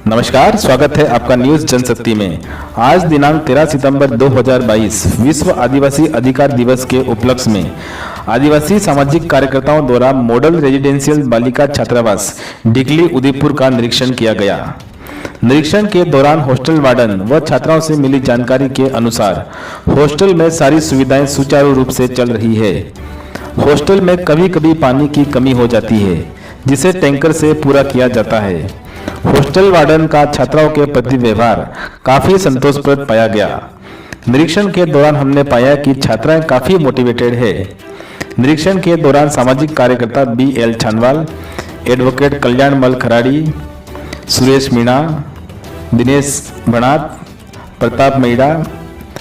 नमस्कार, स्वागत है आपका न्यूज जनशक्ति में। आज दिनांक 13 सितंबर 2022 विश्व आदिवासी अधिकार दिवस के उपलक्ष्य में आदिवासी सामाजिक कार्यकर्ताओं द्वारा मॉडल रेजिडेंशियल बालिका छात्रावास डिगली उदयपुर का निरीक्षण किया गया। निरीक्षण के दौरान हॉस्टल वार्डन व छात्राओं से मिली जानकारी के अनुसार हॉस्टल में सारी सुविधाएं सुचारू रूप से चल रही है। हॉस्टल में कभी कभी पानी की कमी हो जाती है, जिसे टैंकर से पूरा किया जाता है। हॉस्टल वार्डन का छात्राओं के प्रति व्यवहार काफी संतोषप्रद पाया गया। निरीक्षण के दौरान हमने पाया कि छात्राएं काफी मोटिवेटेड है। निरीक्षण के दौरान सामाजिक कार्यकर्ता BL छानवाल, एडवोकेट कल्याण मल खराड़ी, सुरेश मीणा, दिनेश भणात, प्रताप मैड़ा,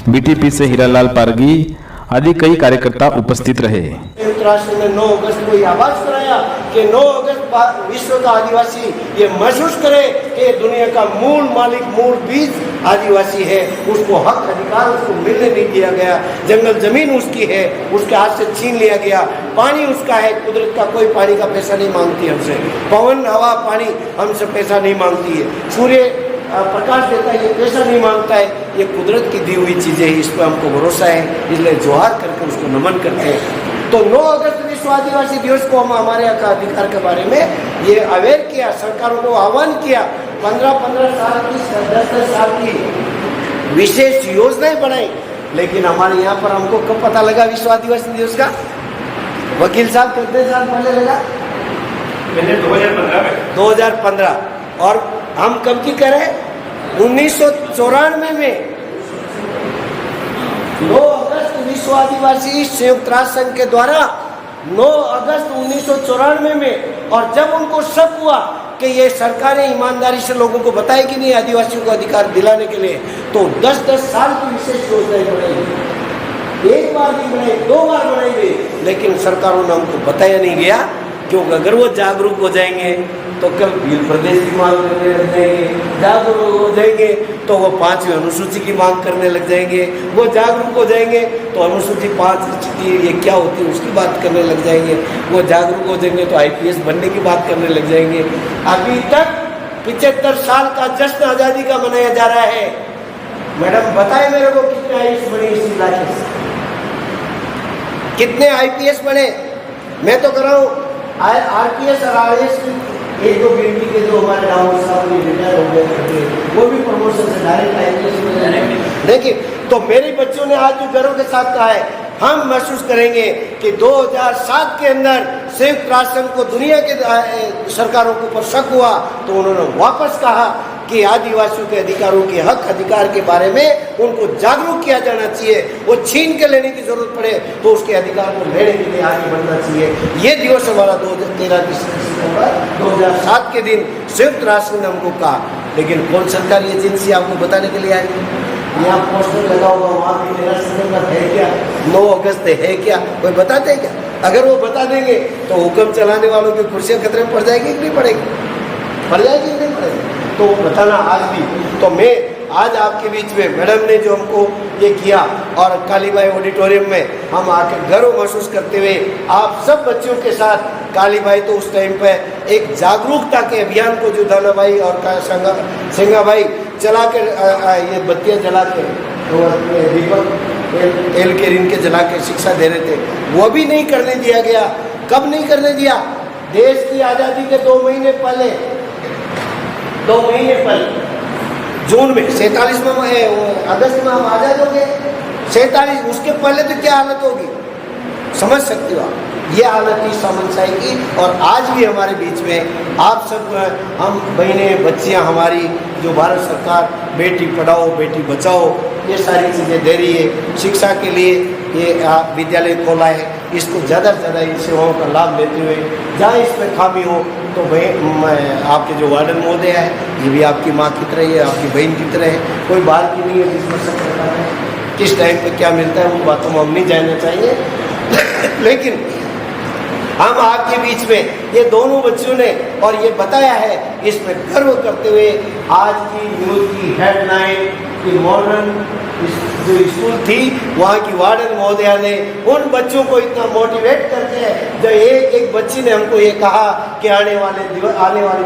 BTP से हीरालाल पारगी आदि कई कार्यकर्ता उपस्थित रहे। संयुक्त राष्ट्र ने 9 अगस्त को यह आवाज कराया कि 9 अगस्त विश्व का आदिवासी ये महसूस करे कि दुनिया का मूल मालिक, मूल बीज आदिवासी है। उसको हक अधिकार उसको मिलने नहीं दिया गया। जंगल जमीन उसकी है, उसके हाथ से छीन लिया गया। पानी उसका है, कुदरत का कोई पानी का पैसा नहीं मांगती हमसे। पवन, हवा, पानी हमसे पैसा नहीं मांगती है। सूर्य प्रकाश देता है, ये पैसा नहीं मांगता है। ये कुदरत की दी हुई चीजें हैं, इस पर हमको भरोसा है, इसलिए जोहार करके उसको नमन करते हैं। तो 9 अगस्त विश्व आदिवासी दिवस को हम हमारे अधिकार के बारे में ये अवेयर किया, सरकारों को आह्वान किया। 15-15 साल की, 10-10 साल की विशेष योजनाएं बनाई। लेकिन हमारे यहाँ पर हमको कब पता लगा विश्व आदिवासी दिवस का? वकील साहब कितने साल पहले लगा? 2015। और हम कब की करें? 1994 में 9 अगस्त विश्व आदिवासी संयुक्त राष्ट्र संघ के द्वारा 9 अगस्त 1994 में। और जब उनको शक हुआ कि ये सरकारें ईमानदारी से लोगों को बताएगी नहीं आदिवासियों को अधिकार दिलाने के लिए, तो 10-10 साल की विशेष योजनाएं बनाई। एक बार नहीं बनाई, 2 बार बनाई गई, लेकिन सरकारों ने हमको बताया नहीं गया। क्योंकि अगर वो जागरूक हो जाएंगे तो कल भील प्रदेश की मांग करने लग जाएंगे, जागरूक हो जाएंगे तो वो 5वीं अनुसूची की मांग करने लग जाएंगे, वो जागरूक हो जाएंगे तो अनुसूची 5 की ये क्या होती है उसकी बात करने लग जाएंगे, वो जागरूक हो जाएंगे तो IPS बनने की बात करने लग जाएंगे। अभी तक 75 साल का जश्न आज़ादी का मनाया जा रहा है। मैडम बताए मेरे को कितने IAS बने इस इलाके से, कितने IPS बने? मैं तो कर रहा हूँ RPS और RS एक दो बेटी के जो हमारे राहुल साहब रिटायर हो गए, वो भी प्रमोशन से डायरेक्ट IPS में जाने। देखिए, तो मेरे बच्चों ने आज जो गर्व के साथ कहा है, हम महसूस करेंगे कि 2007 के अंदर संयुक्त राष्ट्र को दुनिया के सरकारों के ऊपर शक हुआ तो उन्होंने वापस कहा कि आदिवासियों के अधिकारों के हक अधिकार के बारे में उनको जागरूक किया जाना चाहिए। वो छीन के लेने की जरूरत पड़े तो उसके अधिकार को लेने के लिए आगे बढ़ना चाहिए। ये दिवस हमारा 2013 सितंबर 2007 के दिन संयुक्त राष्ट्र ने हमको कहा। लेकिन कौन सरकारी एजेंसी आपको बताने के लिए आई? यहाँ पोस्टर लगा होगा, वहाँ भी 13 सितंबर है क्या, 9 अगस्त है क्या, कोई बताते हैं क्या? अगर वो बता देंगे तो हुक्म चलाने वालों की कुर्सियाँ खतरे में पड़ जाएगी कि नहीं पड़ेगी? पड़ जाएगी कि नहीं पड़ेगी? तो बताना आज भी। तो मैं आज आपके बीच में मैडम ने जो हमको ये किया और कालीबाई ऑडिटोरियम में हम आकर गर्व महसूस करते हुए आप सब बच्चों के साथ, कालीबाई तो उस टाइम पे एक जागरूकता के अभियान को जो दानाबाई और सिंगाबाई चला कर ये बत्तियाँ जला के दीपक एल के रिन के जला के शिक्षा दे रहे थे, वो भी नहीं करने दिया गया। कब नहीं करने दिया? देश की आज़ादी के 2 महीने पहले, 2 महीने पहले जून में 47 में, अगस्त में हम आज़ाद हो गए। 47 उसके पहले तो क्या हालत होगी समझ सकते हो आप। ये हालत थी सामंसाई की। और आज भी हमारे बीच में आप सब, हम बहनें, बच्चियां हमारी, जो भारत सरकार बेटी पढ़ाओ बेटी बचाओ ये सारी चीज़ें दे रही है, शिक्षा के लिए ये विद्यालय खोला है, इसको ज़्यादा से ज़्यादा इन सेवाओं का लाभ लेते हुए जहाँ इसमें खामी हो तो आपके जो वार्डन महोदय है ये भी आपकी माँ की तरह है, आपकी बहन की तरह है, कोई बात की नहीं है जिसमें सब करता है। किस टाइम पे क्या मिलता है उन बातों में हम नहीं जानना चाहिए। लेकिन हम आपके बीच में ये दोनों बच्चों ने और ये बताया है, इसमें गर्व करते हुए आज की न्यूज़ की हेडलाइन कि मॉडर्न जो स्कूल थी वहाँ की वार्डन महोदया ने उन बच्चों को इतना मोटिवेट करके, जो एक बच्ची ने हमको ये कहा कि आने वाली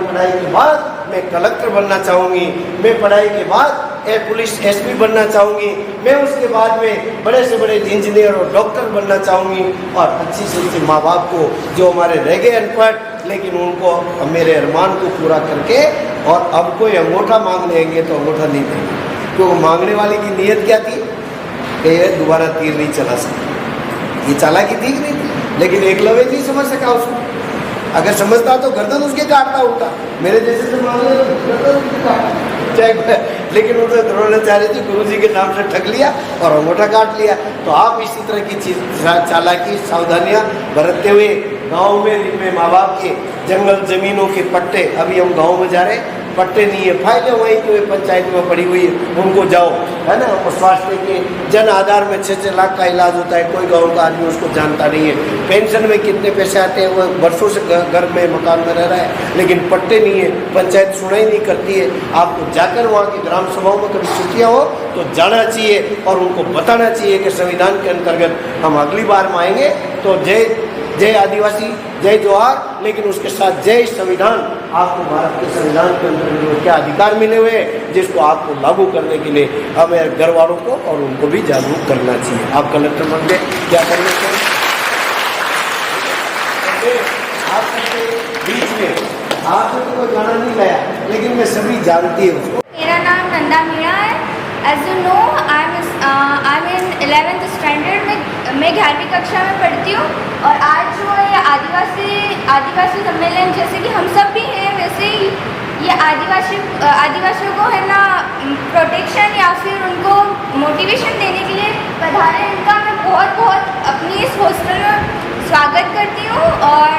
पढ़ाई के बाद मैं कलेक्टर बनना चाहूँगी, मैं पढ़ाई के बाद पुलिस एसपी बनना चाहूँगी, मैं उसके बाद में बड़े से बड़े इंजीनियर और डॉक्टर बनना चाहूँगी। और अच्छी से अच्छी माँ बाप को जो हमारे रह गए अनपढ़, लेकिन उनको मेरे अरमान को पूरा करके, और अब कोई अंगूठा मांग लेंगे तो अंगूठा नहीं देंगे, क्योंकि मांगने वाले की नीयत क्या थी कि ये दोबारा तीर नहीं चला सकता। ये चालाकी ठीक नहीं थी, लेकिन एकलव्य नहीं समझ सका उसको। अगर समझता तो गर्दन उसके काटता होता, मेरे जैसे से मांग ले तो गर्दन उसके काटता, चाहे, लेकिन उन्होंने द्रोणाचार्य जी गुरु जी के नाम से ठग लिया और अंगूठा काट लिया। तो आप इसी तरह की चीज चालाकी सावधानियां बरतते हुए गाँव में जिनमें माँ बाप के जंगल जमीनों के पट्टे, अभी हम गाँव में जा रहे हैं, पट्टे नहीं है, फाइलें वहीं तो पंचायत में पड़ी हुई है, उनको जाओ, है ना। और स्वास्थ्य के जन आधार में 6-6 लाख का इलाज होता है, कोई गाँव का आदमी उसको जानता नहीं है। पेंशन में कितने पैसे आते हैं, वो वर्षों से घर में मकान में रह रहा है, लेकिन पट्टे नहीं है, पंचायत सुनाई नहीं करती है। आपको जाकर वहाँ की ग्राम सभाओं में कभी छुट्टियाँ हो तो जाना चाहिए और उनको बताना चाहिए कि संविधान के अंतर्गत हम अगली बार में आएंगे तो जय आदिवासी, जय जोहार, लेकिन उसके साथ जय संविधान। आपको भारत के संविधान के अंतर्गत क्या अधिकार मिले हुए हैं, जिसको आपको लागू करने के लिए हमें घर वालों को और उनको भी जागरूक करना चाहिए। आप कलेक्टर बन गए, क्या करना चाहिए? आप सबके बीच में आपने तो कोई गाना नहीं गाया, लेकिन मैं सभी जानती हूँ उसको। मेरा नाम नंदा मीणा है। As you know I am in 11th standard में, मैं 11वीं कक्षा में पढ़ती हूँ। और आज जो है आदिवासी सम्मेलन, जैसे कि हम सब भी हैं, वैसे ही ये आदिवासियों को है ना प्रोटेक्शन या फिर उनको मोटिवेशन देने के लिए पधारे। इनका मैं बहुत अपनी इस हॉस्टल में स्वागत करती हूँ। और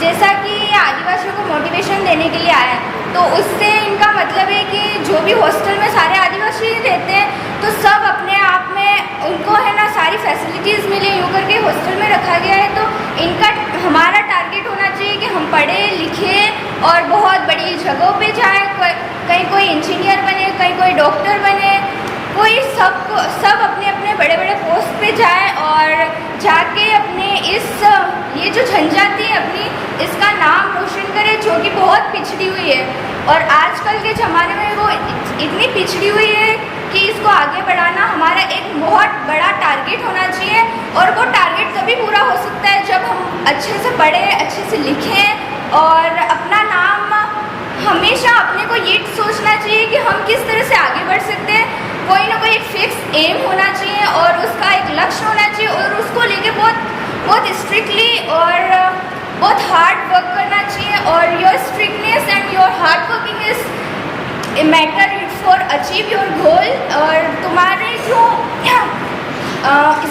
जैसा कि आदिवासियों को मोटिवेशन देने के लिए आया है, तो उससे इनका मतलब है कि जो भी हॉस्टल में सारे आदिवासी रहते हैं, तो सब अपने आप में उनको है ना सारी फैसिलिटीज़ मिले, यूँ करके हॉस्टल में रखा गया है। तो इनका हमारा टारगेट होना चाहिए कि हम पढ़े लिखे और बहुत बड़ी जगहों पे जाएं, कहीं कोई इंजीनियर बने, कहीं कोई डॉक्टर बने, कोई सब अपने अपने बड़े बड़े पोस्ट पे जाए और जाके अपने ये जो जनजाति है अपनी, इसका नाम रोशन करे, जो कि बहुत पिछड़ी हुई है। और आजकल के ज़माने में वो इतनी पिछड़ी हुई है कि इसको आगे बढ़ाना हमारा एक बहुत बड़ा टारगेट होना चाहिए। और वो टारगेट तभी पूरा हो सकता है जब हम अच्छे से पढ़ें, अच्छे से लिखें और अपना नाम, हमेशा अपने को ये सोचना चाहिए कि हम किस तरह से आगे बढ़ सकते हैं। कोई ना कोई एक फिक्स एम होना चाहिए और उसका एक लक्ष्य होना चाहिए, और उसको लेके बहुत स्ट्रिक्टली और बहुत हार्ड वर्क करना चाहिए। और your strictness and your hard working is a matter for achieve your goal. और तुम्हारे जो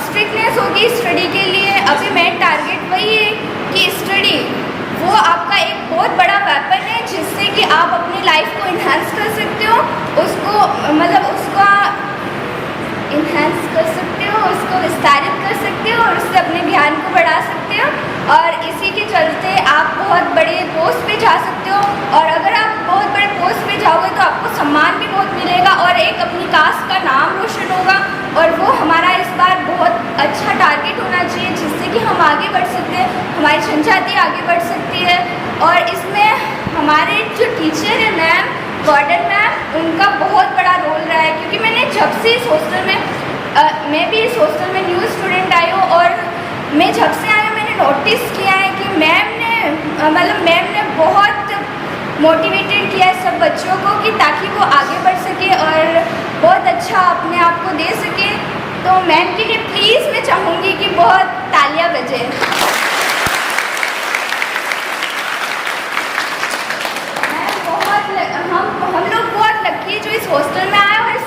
स्ट्रिक्टनेस होगी स्टडी के लिए, अभी मेन टारगेट वही है कि स्टडी वो आपका एक बहुत बड़ा वेपन है, जिससे कि आप अपनी लाइफ को इन्हांस कर सकते हो, उसको उसका इन्हांस कर सकते हो, उसको विस्तारित कर सकते हो और उससे अपने ज्ञान को बढ़ा सकते हो। और इसी के चलते आप बहुत बड़े पोस्ट पे जा सकते हो। और अगर आप बहुत बड़े पोस्ट पे जाओगे तो आपको सम्मान भी बहुत मिलेगा और एक अपनी कास्ट का नाम रोशन होगा। और वो हमारा इस बार बहुत अच्छा टारगेट होना चाहिए, जिससे कि हम आगे बढ़ सकते हैं, हमारी जनजाति आगे बढ़ सकती है। और इसमें हमारे जो टीचर है मैम, वार्डन मैम, उनका बहुत बड़ा रोल रहा है। क्योंकि मैंने जब से इस हॉस्टल में मैं भी इस हॉस्टल में न्यू स्टूडेंट आई हूँ, और मैं जब से आई हूँ मैंने नोटिस किया है कि मैम ने बहुत मोटिवेटेड किया है सब बच्चों को, कि ताकि वो आगे बढ़ सके और बहुत अच्छा अपने आप को दे सके। तो मैम के लिए प्लीज़ मैं चाहूँगी कि बहुत तालियां बजें। हम लोग बहुत लकी जो इस हॉस्टल में आए और इस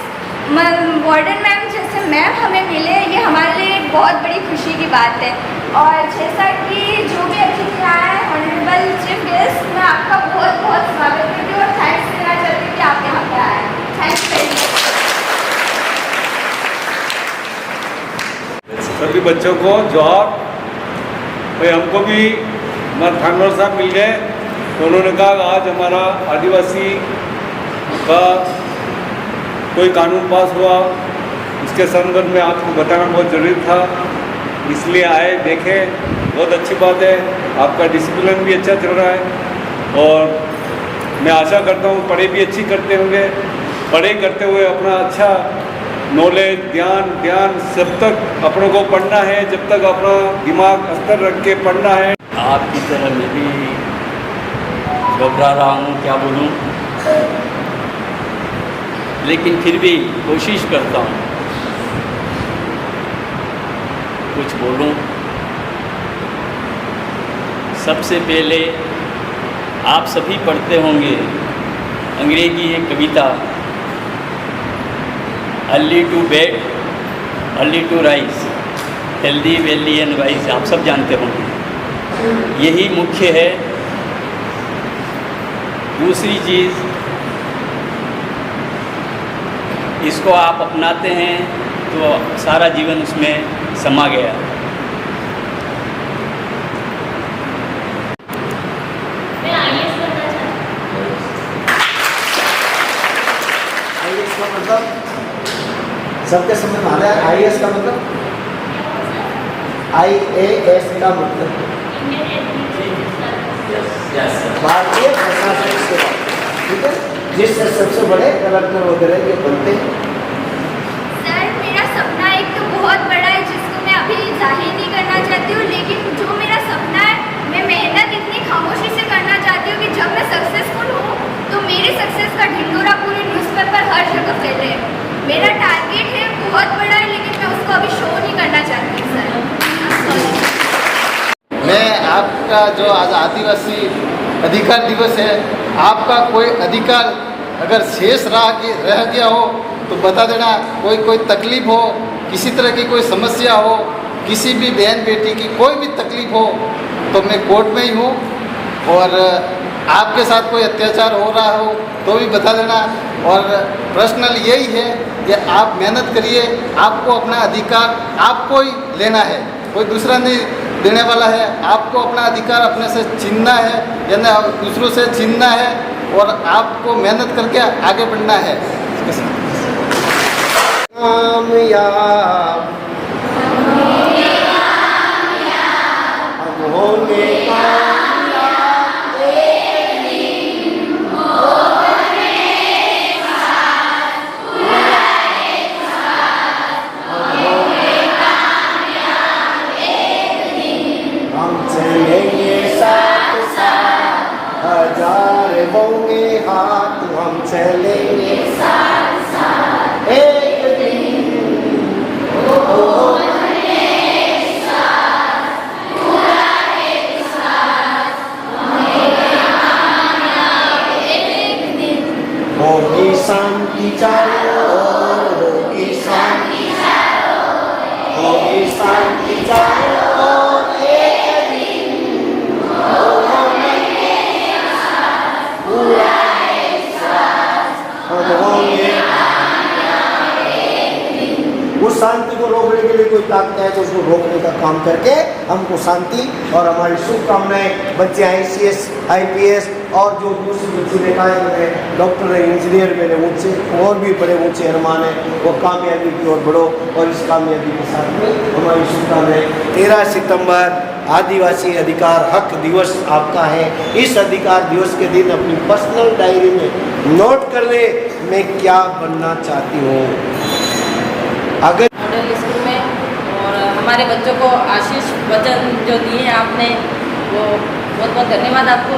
वार्डन मैम जैसे मैम हमें मिले, ये हमारे लिए एक बहुत बड़ी खुशी की बात है। और जैसा कि जो भी अतिथि आए हैं, ऑनरेबल चीफ गेस्ट, मैं आपका बहुत स्वागत करती हूँ और थैंक्स देना चाहती हूँ कि आप यहाँ पे आए। Thanks very much. सभी बच्चों को जॉब भाई, हमको भी हमारे थानवर साहब मिल गए, तो उन्होंने कहा आज हमारा आदिवासी का कोई कानून पास हुआ, उसके संदर्भ में आपको बताना बहुत ज़रूरी था, इसलिए आए, देखें। बहुत अच्छी बात है, आपका डिसिप्लिन भी अच्छा चल रहा है और मैं आशा करता हूँ पढ़ाई भी अच्छी करते होंगे। पढ़ाई करते हुए अपना अच्छा नॉलेज ध्यान सब तक अपनों को पढ़ना है, जब तक अपना दिमाग अस्तर रख के पढ़ना है। आपकी तरह मैं भी घबरा रहा हूँ, क्या बोलूँ, लेकिन फिर भी कोशिश करता हूँ कुछ बोलूँ। सबसे पहले आप सभी पढ़ते होंगे अंग्रेजी एक कविता, early to bed early to rise, healthy wealthy and wise, आप सब जानते होंगे। यही मुख्य है। दूसरी चीज़, इसको आप अपनाते हैं तो सारा जीवन उसमें समा गया। आईएएस का मतलब सबके समझ में आ रहा है। आईएएस का मतलब, आईएएस का मतलब भारतीय प्रशासनिक सेवा, ठीक है, जिससे सबसे बड़े कलेक्टर वगैरह ये बनते हैं। सर मेरा सपना एक तो बहुत बड़ा है जिसको मैं अभी जाहिर नहीं करना चाहती हूँ, लेकिन जो मेरा सपना है मैं मेहनत इतनी खामोशी से करना चाहती हूँ कि जब मैं सक्सेसफुल हूँ तो मेरे सक्सेस का ढिंडोरा पूरे न्यूज़पेपर हर जगह फैले। मेरा टारगेट है बहुत बड़ा है, लेकिन मैं उसको अभी शो नहीं करना चाहती सर। मैं आपका जो आज आदिवासी अधिकार दिवस है, आपका कोई अधिकार अगर शेष रह गया हो तो बता देना। कोई तकलीफ हो, किसी तरह की कोई समस्या हो, किसी भी बहन बेटी की कोई भी तकलीफ हो तो मैं कोर्ट में ही हूँ। और आपके साथ कोई अत्याचार हो रहा हो तो भी बता देना। और पर्सनल यही है कि आप मेहनत करिए, आपको अपना अधिकार आपको ही लेना है, कोई दूसरा नहीं देने वाला है। आपको अपना अधिकार अपने से छीनना है, यानी दूसरों से छीनना है, और आपको मेहनत करके आगे बढ़ना है। कामयाब हम होंगे कामयाब, एक दिन होंगे साथ, पूरा एक साथ। हम होंगे कामयाब एक दिन, हम चलेंगे साथ साथ, हजार होंगे हाथ, हम चलेंगे साथ साथ, एक दिन होगी शांति चारों ओर, होगी शांति चारों ओर, होगी शांति चारों ओर, एक दिन होंगे साथ, पूरा एक साथ, हम होंगे कामयाब एक दिन। उस शांति को रोकने के लिए कोई ताकत है तो उसको रोकने का काम करके हमको शांति और हमारी शुभकामनाएं। बच्चे आईसीएस आईपीएस और जो दूसरे बच्चे निकाय में डॉक्टर है, इंजीनियर, मेरे ऊँचे और भी बड़े ऊँचे अरमान हैं, वो कामयाबी की ओर बढ़ो। और इस कामयाबी के साथ में हमारी शुभकामनाएं। 13 सितंबर आदिवासी अधिकार हक दिवस आपका है। इस अधिकार दिवस के दिन अपनी पर्सनल डायरी में नोट कर ले, मैं क्या बनना चाहती हूँ। अगर मॉडल स्कूल में, और हमारे बच्चों को आशीष वचन जो दिए आपने, वो बहुत बहुत धन्यवाद आपको।